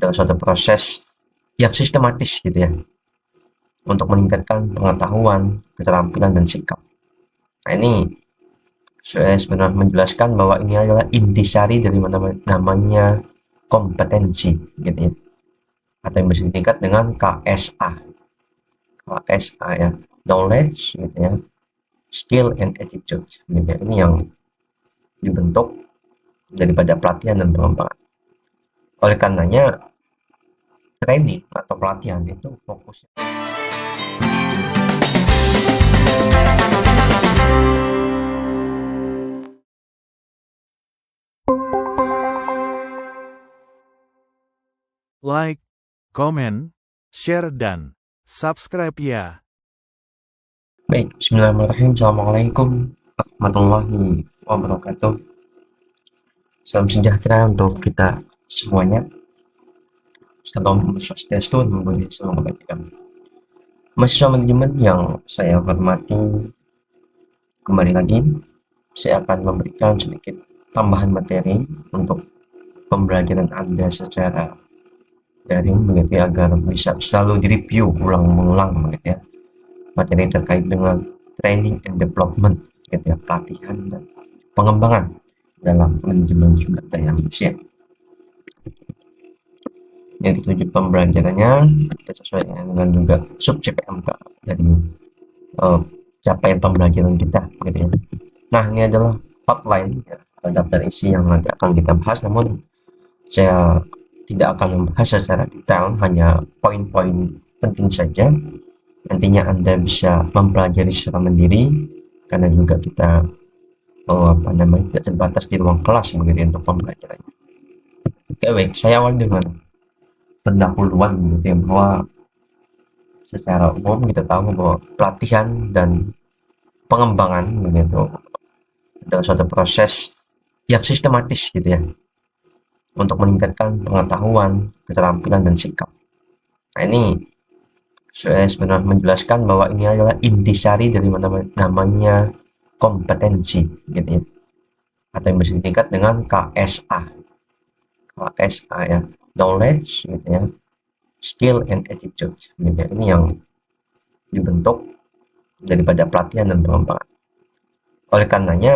adalah suatu proses yang sistematis gitu ya, untuk meningkatkan pengetahuan, keterampilan, dan sikap. Nah, ini saya sebenarnya menjelaskan bahwa ini adalah intisari dari namanya kompetensi gitu ya, atau yang bisa disingkat dengan KSA. KSA ya, knowledge gitu ya, skill and attitude gitu ya. Ini yang dibentuk daripada pelatihan dan pengembangan. Oleh karenanya training atau pelatihan itu fokusnya like, comment, share, dan subscribe ya. baik. Bismillahirrahmanirrahim. Assalamualaikum warahmatullahi wabarakatuh. Salam sejahtera untuk kita semuanya. Salam swastiastu, namo buddhaya, salam kebajikan. Mahasiswa manajemen yang saya hormati, kembali lagi saya akan memberikan sedikit tambahan materi untuk pembelajaran Anda secara daring begitu ya, agar bisa selalu direview ulang-ulang begitu ya, materi terkait dengan training and development gitu ya, pelatihan dan pengembangan dalam manajemen sumber daya manusia. Yang dituju pembelajarannya sesuai dengan juga sub CPMK dari capaian pembelajaran kita gitu ya. Nah, ini adalah outline ya, daftar isi yang nanti akan kita bahas, namun saya tidak akan membahas secara detail, hanya poin-poin penting saja. Nantinya Anda bisa mempelajari secara mandiri, karena juga kita tidak terbatas di ruang kelas begitu untuk pembelajarannya. Oke, baik, saya awal dengan pendahuluan gitu ya, bahwa secara umum kita tahu bahwa pelatihan dan pengembangan begitu adalah suatu proses yang sistematis gitu ya, untuk meningkatkan pengetahuan, keterampilan, dan sikap. Nah, ini saya sebenarnya menjelaskan bahwa ini adalah intisari dari namanya kompetensi gitu ya, atau yang bisa disingkat dengan KSA. KSA ya, knowledge gitu ya, skill and attitude gitu ya. Ini yang dibentuk daripada pelatihan dan pengembangan. Oleh karenanya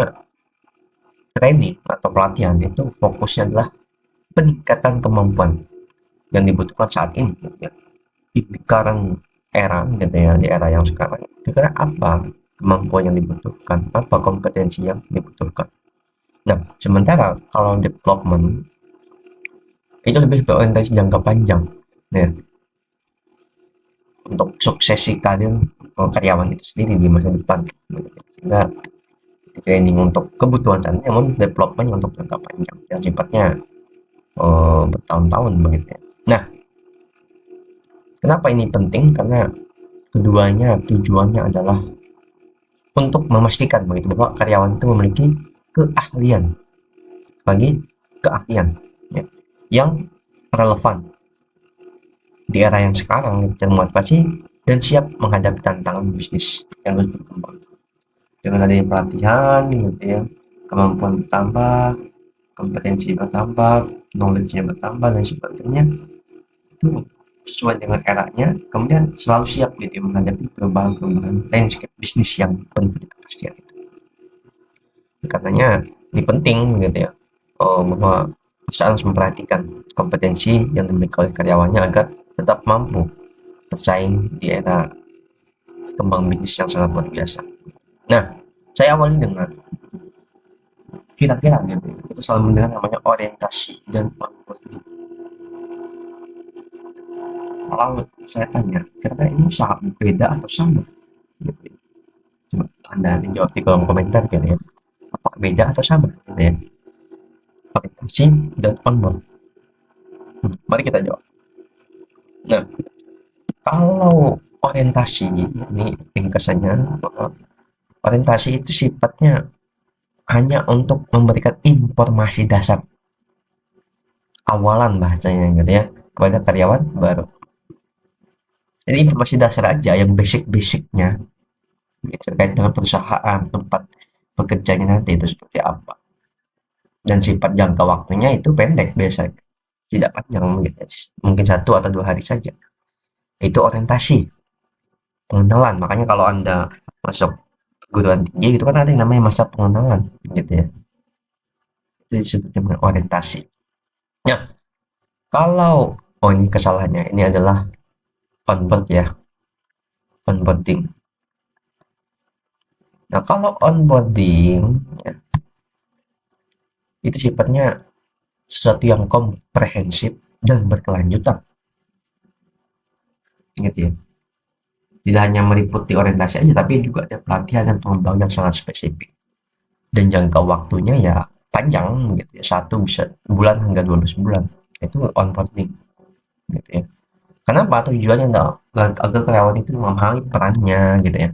training atau pelatihan itu fokusnya adalah peningkatan kemampuan yang dibutuhkan saat ini gitu ya, di current era gitu ya, di era yang sekarang. Kira-kira apa kemampuan yang dibutuhkan, apa kompetensi yang dibutuhkan. Nah, sementara kalau development itu lebih ke orientasi jangka panjang ya, untuk suksesi karir karyawan itu sendiri di masa depan gitu. Sehingga training untuk kebutuhan saat ini, namun development untuk jangka panjang yang sifatnya bertahun-tahun begitu ya. Nah, kenapa ini penting? Karena keduanya tujuannya adalah untuk memastikan begitu bahwa karyawan itu memiliki keahlian ya, yang relevan di era yang sekarang, termotivasi dan siap menghadapi tantangan bisnis yang terus berkembang. Dengan adanya pelatihan gitu ya, kemampuan bertambah, kompetensi bertambah, knowledge-nya bertambah, dan sebagainya, itu sesuai dengan eranya, kemudian selalu siap gitu menghadapi perubahan-perubahan landscape bisnis yang penuh dengan kepastian itu. Karenanya ini penting gitu ya, bahwa perusahaan harus memperhatikan kompetensi yang dimiliki oleh karyawannya agar tetap mampu bersaing di era kembang bisnis yang sangat luar biasa. Nah, saya awali dengan kira-kira gitu, kita selalu mendengar namanya orientasi dan onboarding. Kalau saya tanya, kira-kira ini sangat beda atau sama? Gitu. Coba Anda jawab di kolom komentar gitu ya. Apa beda atau sama? Gitu ya. Orientasi dan onboard. Mari kita jawab. Nah, kalau orientasi ini ringkasannya, orientasi itu sifatnya hanya untuk memberikan informasi dasar awalan bahasanya gitu ya, kepada karyawan baru. Jadi informasi dasar aja yang basic-basicnya terkait dengan perusahaan, tempat bekerjanya nanti itu seperti apa, dan sifat jangka waktunya itu pendek biasanya. tidak panjang, mungkin 1 atau 2 hari saja. Itu orientasi, pengenalan. Makanya kalau Anda masuk perguruan tinggi itu kan ada yang namanya masa pengenalan gitu ya. Itu disebut dengan orientasi. Nah, kalau ini kesalahannya ini adalah onboard ya, onboarding. Nah, kalau onboarding ya, itu sifatnya sesuatu yang komprehensif dan berkelanjutan gitu ya. Tidak hanya meliputi orientasi aja, tapi juga ada pelatihan dan pengembangan yang sangat spesifik. Dan jangka waktunya ya panjang gitu ya, 1 bulan hingga 12 bulan. Itu onboarding gitu ya. Kenapa? Tujuannya agar karyawan itu memahami perannya gitu ya,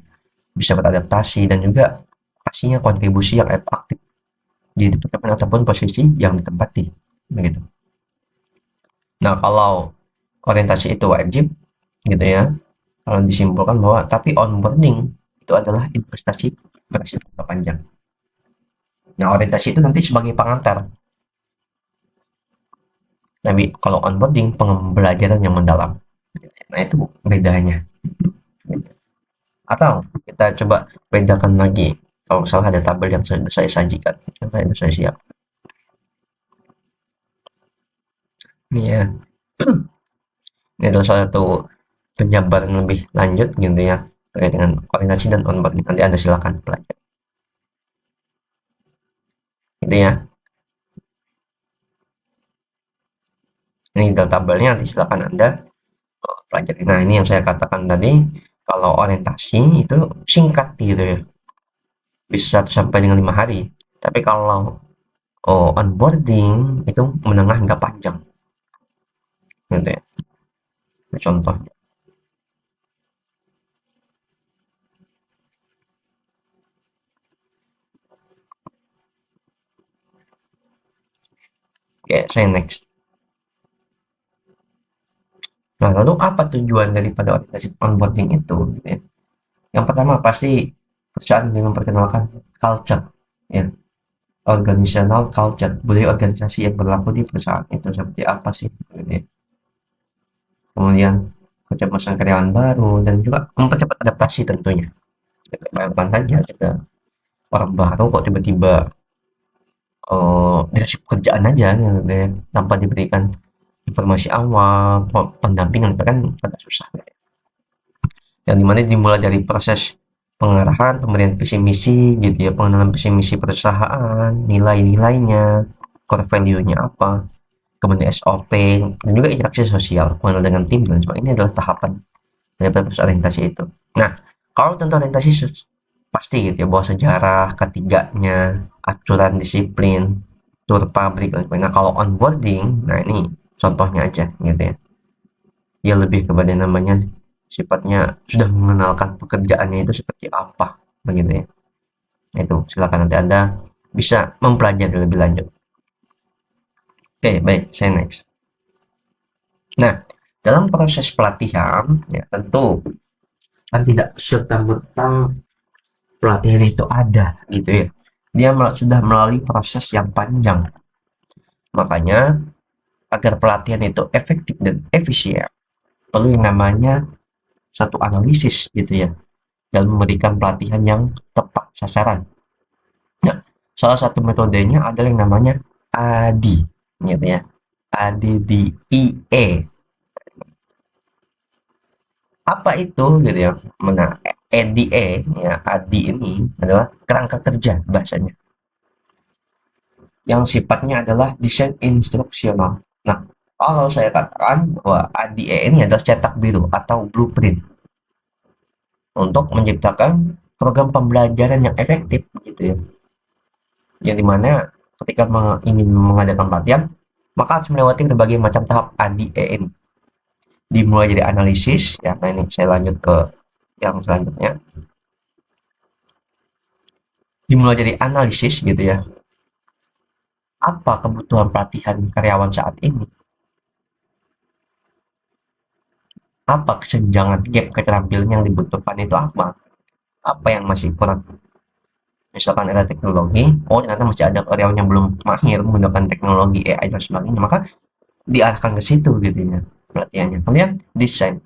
bisa beradaptasi dan juga pastinya kontribusi yang aktif di departemen ataupun posisi yang ditempati begitu. Nah, kalau orientasi itu wajib gitu ya, kalau disimpulkan bahwa tapi onboarding itu adalah investasi berhasil jangka panjang. Nah, orientasi itu nanti sebagai pengantar. Tapi kalau onboarding pembelajaran yang mendalam. Nah, itu bedanya. Atau kita coba bedakan lagi. Kalau misalnya ada tabel yang sudah saya sajikan, yang saya siap. Ini ya, ini adalah salah satu penjabaran lebih lanjut gitu ya terkait dengan orientasi dan onboarding. Nanti Anda silakan pelajari. Gitu ya. Ini tabelnya nanti silakan Anda pelajari. Nah, ini yang saya katakan tadi, kalau orientasi itu singkat gitu ya. Bisa 1 sampai dengan 5 hari. Tapi kalau onboarding itu menengah hingga panjang. Gitu ya. Ini contohnya. Oke, saya next. Nah, lalu apa tujuan daripada orientasi onboarding itu? Gitu ya. Yang pertama pasti perusahaan ingin memperkenalkan culture, ya, organizational culture, budaya organisasi yang berlaku di perusahaan itu seperti apa sih? Gitu ya. Kemudian kecepatan karyawan baru dan juga mempercepat adaptasi tentunya. Gitu. Bayangkan saja kita orang baru kok tiba-tiba dikasih pekerjaan aja gitu ya, tanpa diberikan informasi awal, pendampingan itu kan agak susah. Yang dimana dimulai dari proses pengarahan, pemberian visi misi gitu ya, pengenalan visi misi perusahaan, nilai-nilainya, core value-nya apa, kemudian SOP, dan juga interaksi sosial, mengenal dengan tim dan sebagainya. Ini adalah tahapan daripada proses orientasi itu. Nah, kalau tentang orientasi pasti gitu ya, bahwa sejarah ketiganya, aturan disiplin, tur pabrik dan sebagainya. Nah, kalau onboarding, nah ini contohnya aja gitu ya. Dia lebih kepada namanya sifatnya sudah mengenalkan pekerjaannya itu seperti apa begitu ya. Nah, itu silakan nanti Anda bisa mempelajari lebih lanjut. Oke, baik, saya next. Nah, dalam proses pelatihan ya tentu kan tidak serta-merta pelatihan itu ada gitu ya. Dia sudah melalui proses yang panjang. Makanya agar pelatihan itu efektif dan efisien perlu yang namanya satu analisis gitu ya dalam memberikan pelatihan yang tepat sasaran. Nah, salah satu metodenya adalah yang namanya ADI, gitu ya. ADDIE. Apa itu gitu ya? Nah, ADE ya, ADI ini adalah kerangka kerja bahasanya. Yang sifatnya adalah desain instruksional. Nah, kalau saya katakan bahwa ADE ini adalah cetak biru atau blueprint untuk menciptakan program pembelajaran yang efektif gitu ya. Yang dimana ketika ingin mengadakan pelatihan, maka harus melewati berbagai macam tahap ADE ini. Dimulai dari analisis, ya. Nah ini saya lanjut ke yang selanjutnya. Dimulai dari analisis gitu ya. Apa kebutuhan pelatihan karyawan saat ini? Apa kesenjangan gap keterampilan yang dibutuhkan itu apa? Apa yang masih kurang? Misalkan ada teknologi, oh ternyata masih ada karyawan yang belum mahir menggunakan teknologi AI dan sebagainya, maka diarahkan ke situ gitu ya pelatihannya. Kemudian desain,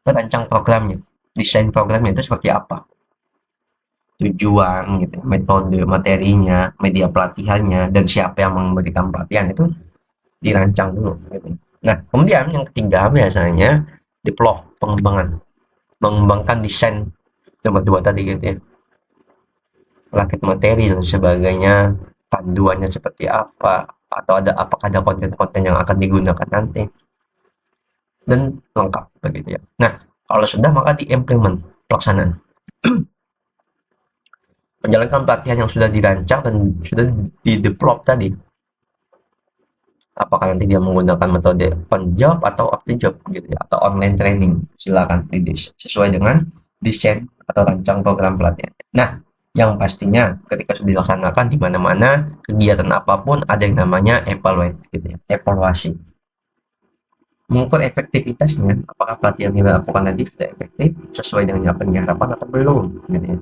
merancang programnya. Desain programnya itu seperti apa? Tujuan gitu, metode, materinya, media pelatihannya, dan siapa yang memberikan pelatihan itu dirancang dulu gitu. Nah, kemudian yang ketiga biasanya develop, mengembangkan desain nomor dua tadi gitu ya. Rakit materi dan sebagainya, panduannya seperti apa, atau apakah ada konten-konten yang akan digunakan nanti, dan lengkap begitu ya. Nah, kalau sudah maka diimplement pelaksanaan. Menjalankan pelatihan yang sudah dirancang dan sudah di-develop tadi. Apakah nanti dia menggunakan metode on job atau off the job gitu ya, atau online training, silakan sesuai dengan desain atau rancang program pelatihan. Nah, yang pastinya ketika sudah dilaksanakan di mana-mana kegiatan apapun ada yang namanya evaluasi. Mengukur efektivitasnya, apakah pelatihan yang dilakukan tadi sudah efektif sesuai dengan apa yang diharapkan atau belum gitu ya.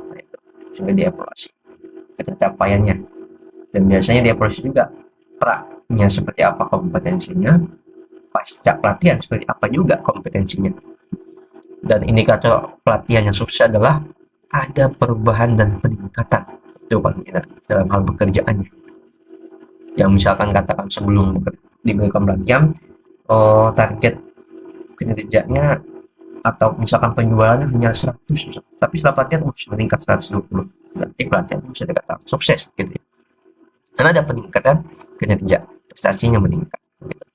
Nah, itu sudah dievaluasi pencapaiannya, dan biasanya dievaluasi juga praknya seperti apa kompetensinya, pasca pelatihan seperti apa juga kompetensinya. Dan indikator pelatihan yang sukses adalah ada perubahan dan peningkatan itu paling tidak dalam hal pekerjaannya. Yang misalkan katakan sebelum diberikan pelatihan, target kinerjanya atau misalkan penjualannya hanya 100, tapi setelah pelatihan meningkat 120, berarti pelatihan bisa dikatakan sukses gitu ya. Karena ada peningkatan kinerja, prestasinya meningkat gitu.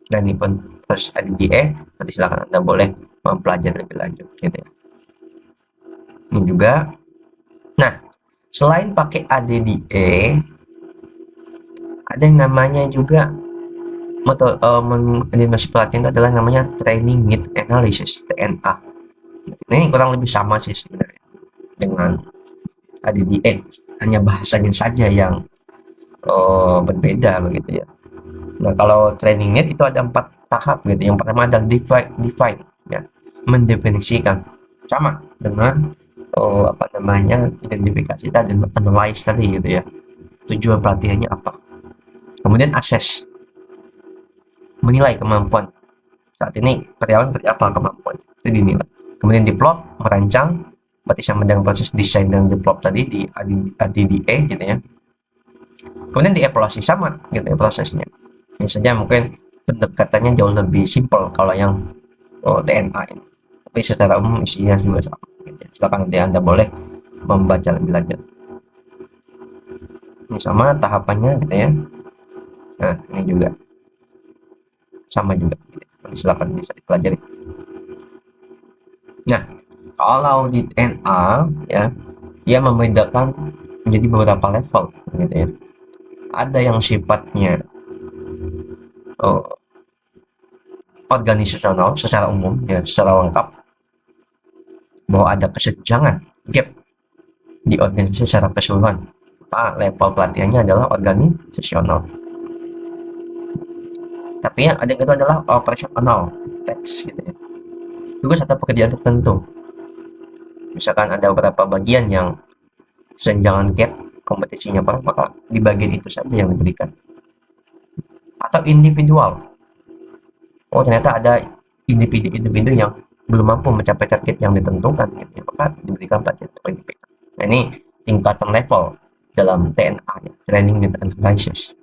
Dan ini pun terus ADDE, nanti silakan Anda boleh mempelajari lebih lanjut gitu ya. Ini juga. Nah, selain pakai ADDE, ada yang namanya juga menganimasi pelatihan itu adalah namanya training need analysis, TNA. Ini kurang lebih sama sih sebenarnya dengan ADDE, hanya bahasanya saja yang berbeda begitu ya. Nah, kalau training need itu ada 4 tahap gitu. Yang pertama adalah define ya, mendefinisikan, sama dengan identifikasi tadi, analyze tadi gitu ya, tujuan pelatihannya apa. Kemudian assess, menilai kemampuan saat ini karyawan seperti apa kemampuan itu dinilai. Kemudian develop, merancang, berarti sama dengan proses desain dan develop tadi di ADDE gitu ya. Kemudian dievaluasi, sama gitu ya prosesnya. Ini saja mungkin pendekatannya jauh lebih simpel kalau yang TNA ini, tapi secara umum isinya juga sama gitu ya. Silakan nanti Anda boleh membaca lebih lanjut. Ini sama tahapannya gitu ya. Nah, ini juga sama juga gitu. Silakan bisa dipelajari. Nah, kalau di TNA ya, dia membedakan menjadi beberapa level gitu ya. Ada yang sifatnya organisasional secara umum ya, secara lengkap, bahwa ada kesenjangan gap di organisasi secara keseluruhan. Level pelatihannya adalah organisasional. Tapi yang ada yang kedua adalah operasional teks gitu ya. Juga satu pekerjaan tertentu. Misalkan ada beberapa bagian yang kesenjangan gap kompetisinya parah, maka di bagian itu saja yang diberikan. Atau individual. Oh, ternyata ada individu yang belum mampu mencapai target yang ditentukan gitu, maka diberikan pelatihan untuk individu. Nah, ini tingkatan level dalam TNA ya, training need analysis,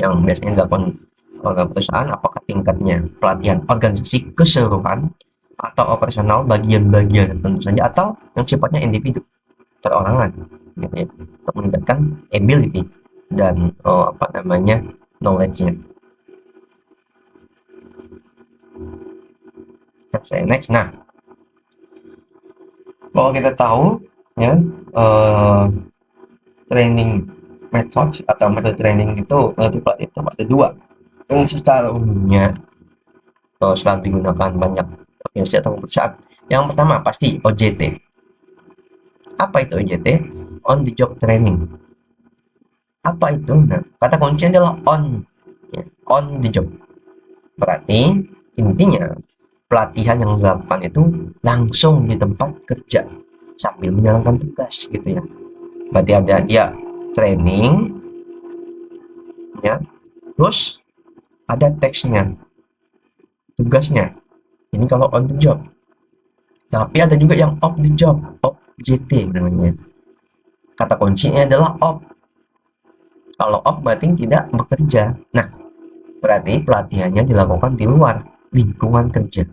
yang biasanya dilakukan oleh perusahaan. Apakah tingkatnya pelatihan organisasi keseluruhan atau operasional bagian-bagian tentu saja, atau yang sifatnya individu perorangan gitu ya, untuk meningkatkan ability dan knowledge-nya. Saya next. Nah, kalau kita tahu ya, training metode atau metode training itu pelatihan itu ada 2 yang secara umumnya selalu digunakan banyak organisasi atau perusahaan. Yang pertama pasti OJT. Apa itu OJT? On the job training. Apa itu? Nah, kata kuncinya adalah on, ya, on the job. Berarti intinya pelatihan yang dilakukan itu langsung di tempat kerja sambil menjalankan tugas gitu ya. Berarti ada dia training ya, Terus ada teksnya, tugasnya. Ini kalau on the job. Tapi ada juga yang off the job, OJT namanya. Kata kuncinya adalah off. Kalau off berarti tidak bekerja. Nah, berarti pelatihannya dilakukan di luar lingkungan kerja.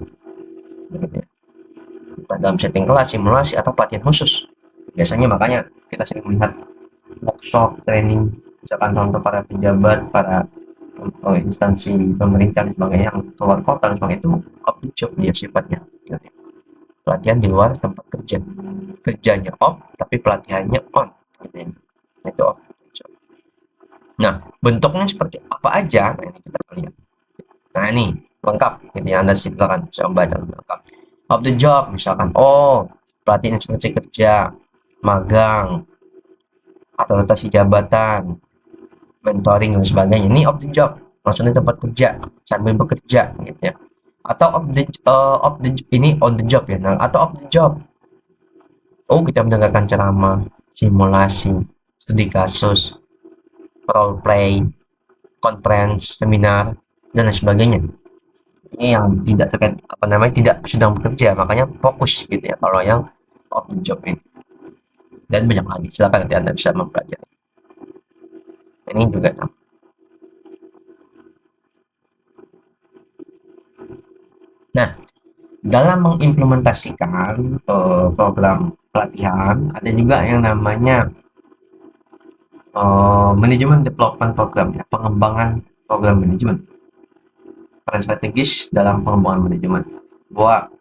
Dalam setting kelas, simulasi, atau pelatihan khusus. Biasanya makanya kita sering melihat workshop, training, misalkan untuk para pejabat, para instansi pemerintah dan sebagainya yang keluar kota dan sebagainya, itu off the job dia sifatnya. Pelatihan di luar tempat kerja, kerjanya off tapi pelatihannya on, gitu ya. Itu off the job. Nah, bentuknya seperti apa aja? Nah, ini kita lihat. Nah, ini lengkap, gitu ya. Anda silakan saya baca lengkap. Off the job, misalkan, pelatihan instansi kerja, magang, atau rotasi jabatan, mentoring dan sebagainya. Ini off the job, maksudnya tempat kerja sambil bekerja, gitu ya. Atau ini on the job ya. Nah, atau off the job, kita mendengarkan ceramah, simulasi, studi kasus, role play, conference, seminar, dan lain sebagainya. Ini yang tidak terkait tidak sedang bekerja, makanya fokus gitu ya kalau yang off the job ini. Dan banyak lagi, silakan nanti Anda bisa mempelajari. Ini juga sama. Nah, dalam mengimplementasikan program pelatihan, ada juga yang namanya manajemen development program, ya, pengembangan program manajemen. Peran strategis dalam pengembangan manajemen, bahwa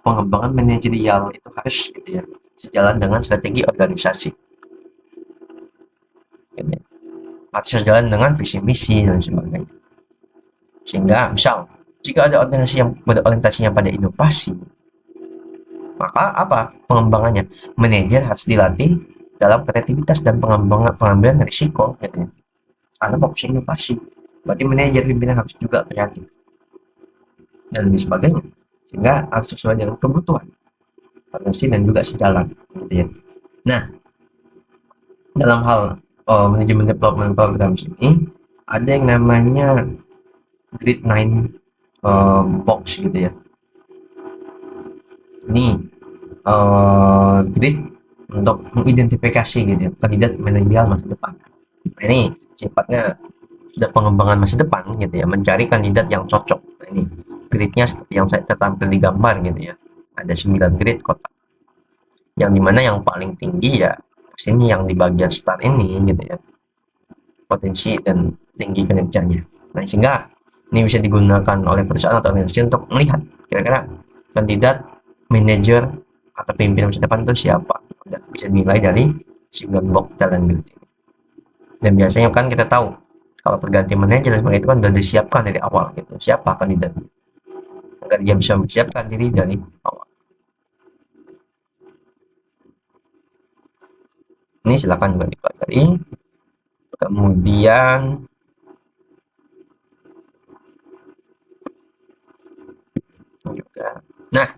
pengembangan manajerial itu harus gitu ya sejalan dengan strategi organisasi, gitu ya. Harus sejalan dengan visi misi dan sebagainya. Sehingga misal jika ada organisasi yang berorientasinya pada inovasi, maka apa pengembangannya? Manajer harus dilatih dalam kreativitas dan pengambilan risiko, gitu ya. Karena fokus inovasi, berarti manajer pimpinan harus juga kreatif dan lain sebagainya, sehingga harus sesuai dengan kebutuhan organisasi dan juga sejalan, gitu ya. Nah, dalam hal manajemen development program ini ada yang namanya Grid 9 box, gitu ya. Ini grid untuk mengidentifikasi gitu ya, kandidat manajerial masa depan. Nah, ini sifatnya sudah pengembangan masa depan, gitu ya, mencari kandidat yang cocok. Nah, ini gridnya seperti yang saya tertampil di gambar, gitu ya. Ada 9 grid kotak, yang dimana yang paling tinggi ya sini yang di bagian start ini, gitu ya, potensi dan tinggi kinerjanya. Nah, sehingga ini bisa digunakan oleh perusahaan atau organisasi untuk melihat kira-kira kandidat manajer atau pimpinan masa depan itu siapa. Dan bisa dinilai dari 9 box talent grid ini. Dan biasanya kan kita tahu kalau pergantian manajer dan sebagainya itu kan sudah disiapkan dari awal, gitu, siapa kandidat, agar dia bisa mempersiapkan diri dari awal. Ini silakan juga dipelajari. Kemudian juga, nah,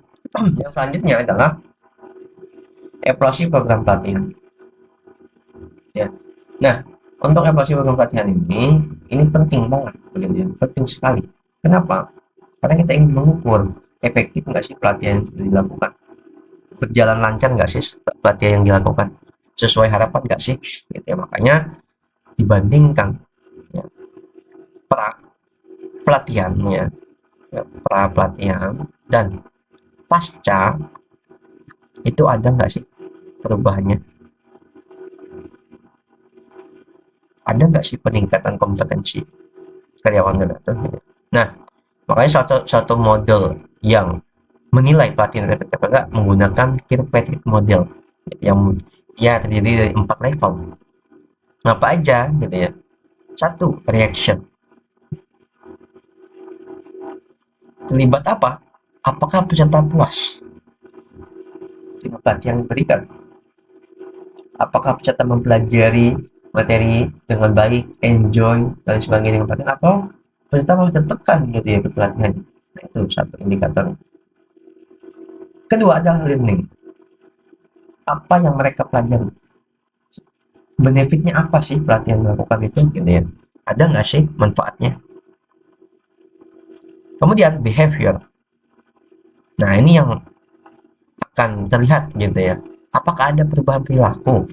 yang selanjutnya adalah evaluasi program pelatihan, ya. Nah, untuk evaluasi program pelatihan ini penting banget, begitu ya, penting sekali. Kenapa? Karena kita ingin mengukur efektif nggak sih pelatihan yang sudah dilakukan, berjalan lancar nggak sih pelatihan yang dilakukan, sesuai harapan nggak sih, gitu ya. Makanya dibandingkan ya, pra pelatihannya, ya, pra pelatihan dan pasca, itu ada nggak sih perubahannya, ada nggak sih peningkatan kompetensi karyawan dan gitu. Nah, makanya satu model yang menilai pelatihan efektif enggak menggunakan Kirkpatrick model yang ya terdiri dari 4 level. Apa aja, gitu ya. 1, reaction. Terlibat apa? Apakah peserta puas dengan pelatihan yang diberikan? Apakah peserta mempelajari materi dengan baik, enjoy, dan sebagainya dengan pelatihan, atau peserta malah tertekan, gitu ya, ke pelatihan? Nah, itu satu indikator. Kedua adalah learning. Apa yang mereka pelajari? Benefitnya apa sih pelatihan dilakukan itu, gitu ya. Ada nggak sih manfaatnya? Kemudian behavior. Nah, ini yang akan terlihat gitu ya. Apakah ada perubahan perilaku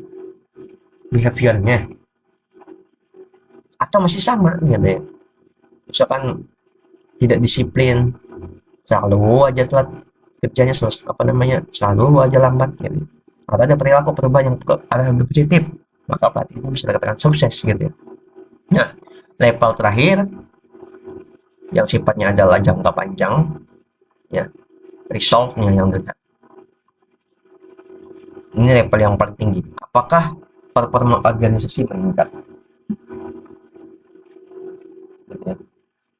behaviornya atau masih sama gitu ya. Misalkan tidak disiplin, selalu aja telat kerjanya, selalu aja lambat gitu. Atau ada perilaku perubahan yang ke arah lebih positif, maka pelatih itu bisa dikatakan sukses gitu ya. Nah, level terakhir yang sifatnya adalah jangka panjang ya, resultnya yang dilihat. Ini level yang paling tinggi. Apakah performa organisasi meningkat? Gitu ya.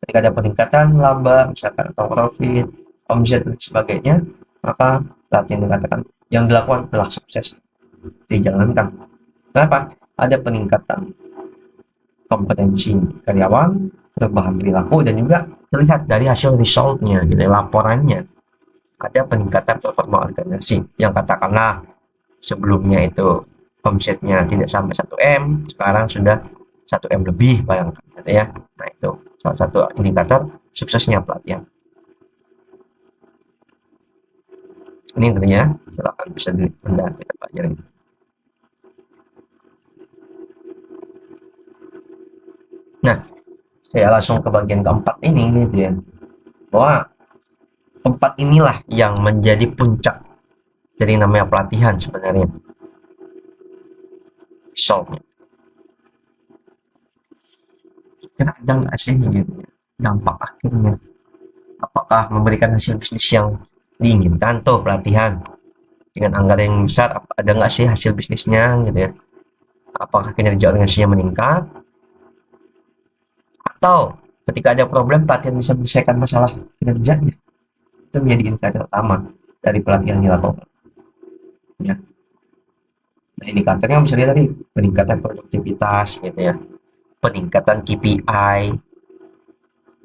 Ketika ada peningkatan laba, misalkan atau profit, omset dan sebagainya, maka pelatih mengatakan yang dilakukan telah sukses. Dijalankan. Kenapa? Ada peningkatan kompetensi karyawan, perubahan perilaku, dan juga terlihat dari hasil resultnya, gitu, laporannya. Ada peningkatan performa organisasi yang katakanlah sebelumnya itu omsetnya tidak sampai 1 M, sekarang sudah 1 M lebih, bayangkan gitu ya. Nah, itu salah satu indikator suksesnya pelatihan. Ini tentunya silakan bisa Anda kita pelajari. Nah, saya langsung ke bagian keempat ini gitu ya. Bahwa tempat inilah yang menjadi puncak dari namanya pelatihan sebenarnya. Resultnya. Kira ada nggak sih gitu ya, dampak akhirnya? Apakah memberikan hasil bisnis yang diinginkan tuh pelatihan dengan anggaran yang besar? Ada nggak sih hasil bisnisnya gitu ya? Apakah kinerja organisasinya meningkat? Atau ketika ada problem pelatihan bisa menyelesaikan masalah kinerjanya? Itu menjadi indikator utama dari pelatihan yang dilakukan. Ya. Nah, indikatornya bisa dilihat tadi peningkatan produktivitas gitu ya, peningkatan KPI,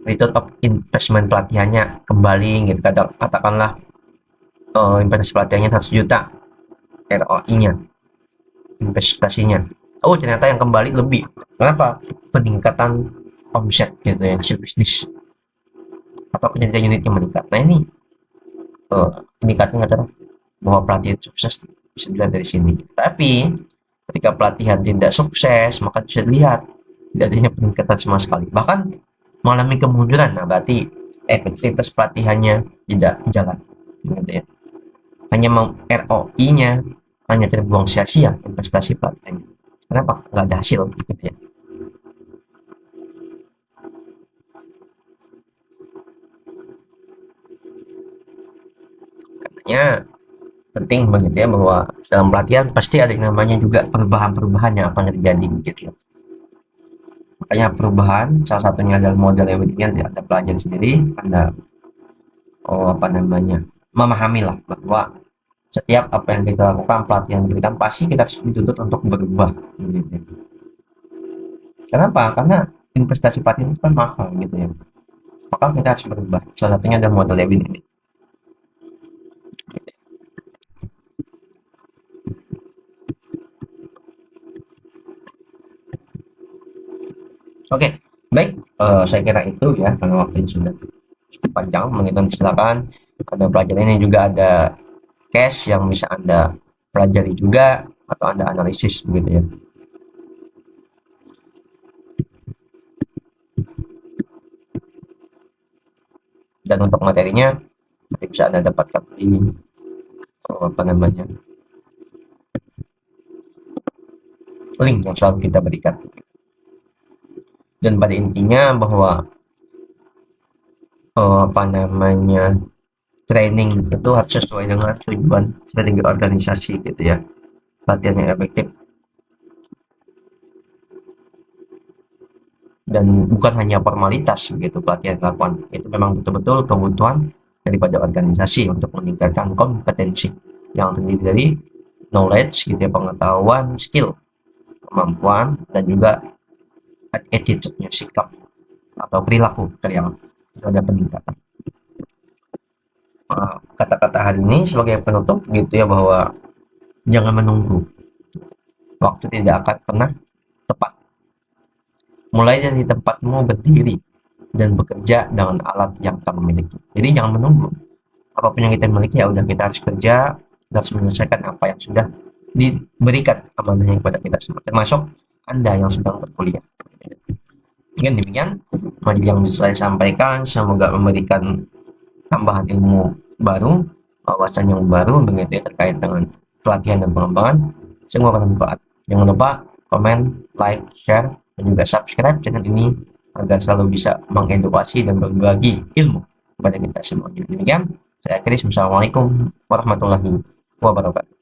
return of investment pelatihannya kembali gitu, katakanlah investasi pelatihannya 100 juta ROI-nya, investasinya, oh ternyata yang kembali lebih. Kenapa? Peningkatan omset gitu ya, hasil bisnis atau kinerja unitnya meningkat. Nah, ini indikatornya adalah bahwa pelatihan sukses bisa dilihat dari sini. Tapi ketika pelatihan tidak sukses, maka bisa dilihat tidak adanya peningkatan sama sekali, bahkan mengalami kemunduran. Nah, berarti efektivitas pelatihannya tidak jalan gitu ya. Hanya ROI-nya hanya terbuang sia-sia investasi pelatihannya. Kenapa? Nggak ada hasil gitu ya. Katanya penting begitu ya, bahwa dalam pelatihan pasti ada yang namanya juga perubahan-perubahan yang akan terjadi gitu ya. Makanya perubahan salah satunya adalah model yang Anda pelajari sendiri, Anda memahami lah bahwa setiap apa yang kita lakukan, pelatihan kita pasti kita dituntut untuk berubah gitu. Kenapa? Karena investasi pelatihan itu kan mahal gitu ya, maka kita harus berubah. Salah satunya ada model Lewin ini. Oke, baik, saya kira itu ya, karena waktunya sudah cukup panjang. Menghitung silakan Anda pelajari. Ini juga ada case yang bisa Anda pelajari juga atau Anda analisis begitu ya. Dan untuk materinya nanti bisa Anda dapatkan di link yang selalu kita berikan. Dan pada intinya bahwa training itu harus sesuai dengan tujuan strategi organisasi gitu ya, pelatihan yang efektif dan bukan hanya formalitas begitu. Pelatihan dilakukan itu memang betul-betul kebutuhan daripada organisasi untuk meningkatkan kompetensi yang terdiri dari knowledge gitu ya, pengetahuan, skill, kemampuan, dan juga attitude-nya, sikap atau perilaku karyawan. Itu ada peningkatan. Kata-kata hari ini sebagai penutup gitu ya, bahwa jangan menunggu, waktu tidak akan pernah tepat. mulai dari tempatmu berdiri dan bekerja dengan alat yang kamu miliki. Jadi jangan menunggu. Apapun yang kita miliki, ya udah, kita harus kerja, kita harus menyelesaikan apa yang sudah diberikan amanahnya kepada kita semua, termasuk Anda yang sedang berkuliah. Mungkin demikian yang bisa saya sampaikan, semoga memberikan tambahan ilmu baru, wawasan yang baru begitu ya, terkait dengan pelatihan dan pengembangan. Semoga bermanfaat. Jangan lupa komen, like, share, dan juga subscribe channel ini agar selalu bisa mengedukasi dan berbagi ilmu kepada kita semua. Demikian, saya akhiri. Assalamualaikum warahmatullahi wabarakatuh.